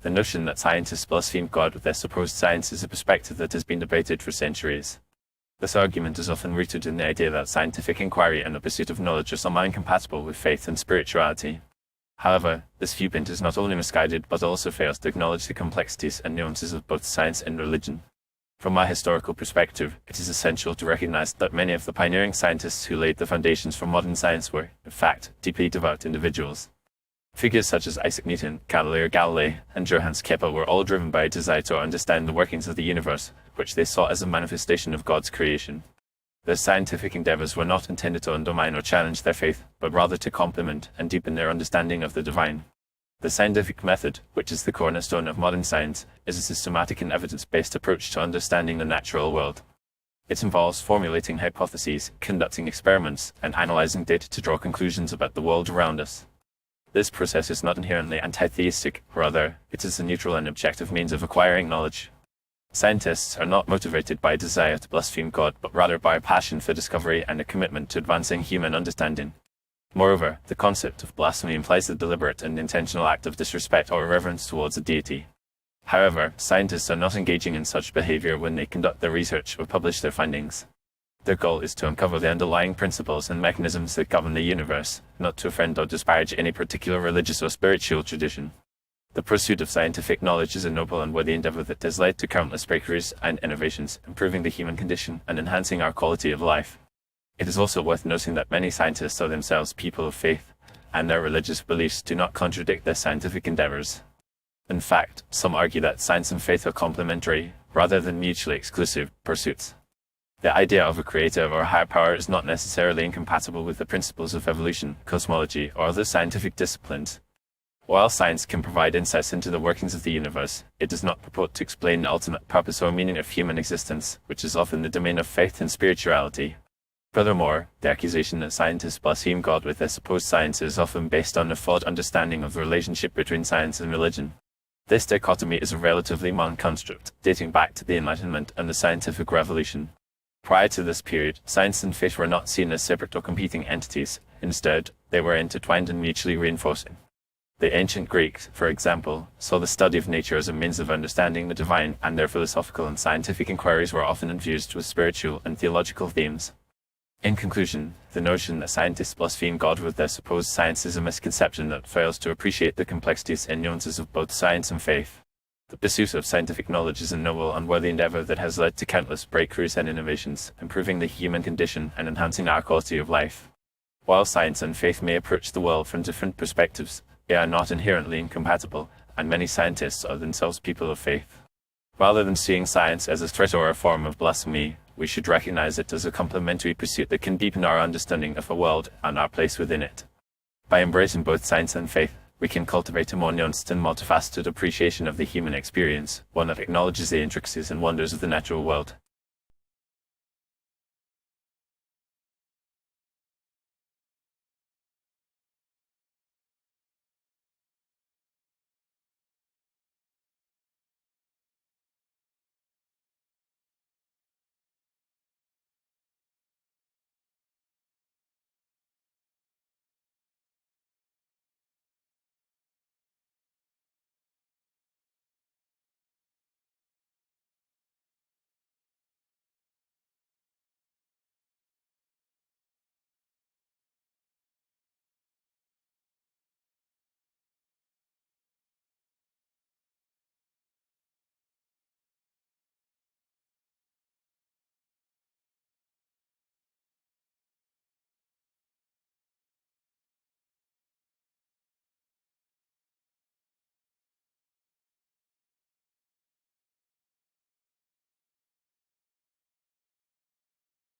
The notion that scientists blaspheme God with their supposed science is a perspective that has been debated for centuries. This argument is often rooted in the idea that scientific inquiry and the pursuit of knowledge are somehow incompatible with faith and spirituality. However, this viewpoint is not only misguided but also fails to acknowledge the complexities and nuances of both science and religion. From my historical perspective, it is essential to recognize that many of the pioneering scientists who laid the foundations for modern science were, in fact, deeply devout individuals. Figures such as Isaac Newton, Galileo Galilei, and Johannes Kepler were all driven by a desire to understand the workings of the universe, which they saw as a manifestation of God's creation. Their scientific endeavors were not intended to undermine or challenge their faith, but rather to complement and deepen their understanding of the divine. The scientific method, which is the cornerstone of modern science, is a systematic and evidence-based approach to understanding the natural world. It involves formulating hypotheses, conducting experiments, and analyzing data to draw conclusions about the world around us. This process is not inherently anti-theistic, rather, it is a neutral and objective means of acquiring knowledge. Scientists are not motivated by a desire to blaspheme God, but rather by a passion for discovery and a commitment to advancing human understanding. Moreover, the concept of blasphemy implies the deliberate and intentional act of disrespect or irreverence towards a deity. However, scientists are not engaging in such behavior when they conduct their research or publish their findings. Their goal is to uncover the underlying principles and mechanisms that govern the universe, not to offend or disparage any particular religious or spiritual tradition. The pursuit of scientific knowledge is a noble and worthy endeavor that has led to countless breakthroughs and innovations, improving the human condition and enhancing our quality of life. It is also worth noting that many scientists are themselves people of faith, and their religious beliefs do not contradict their scientific endeavors. In fact, some argue that science and faith are complementary, rather than mutually exclusive, pursuits. The idea of a creator or a higher power is not necessarily incompatible with the principles of evolution, cosmology, or other scientific disciplines. While science can provide insights into the workings of the universe, it does not purport to explain the ultimate purpose or meaning of human existence, which is often the domain of faith and spirituality. Furthermore, the accusation that scientists blaspheme God with their supposed science is often based on a flawed understanding of the relationship between science and religion. This dichotomy is a relatively modern construct, dating back to the Enlightenment and the scientific revolution. Prior to this period, science and faith were not seen as separate or competing entities. Instead, they were intertwined and mutually reinforcing. The ancient Greeks, for example, saw the study of nature as a means of understanding the divine, and their philosophical and scientific inquiries were often infused with spiritual and theological themes. In conclusion, the notion that scientists blaspheme God with their supposed science is a misconception that fails to appreciate the complexities and nuances of both science and faith. The pursuit of scientific knowledge is a noble and worthy endeavor that has led to countless breakthroughs and innovations, improving the human condition and enhancing our quality of life. While science and faith may approach the world from different perspectives, they are not inherently incompatible, and many scientists are themselves people of faith. Rather than seeing science as a threat or a form of blasphemy, we should recognize it as a complementary pursuit that can deepen our understanding of the world and our place within it. By embracing both science and faith, we can cultivate a more nuanced and multifaceted appreciation of the human experience, one that acknowledges the intricacies and wonders of the natural world,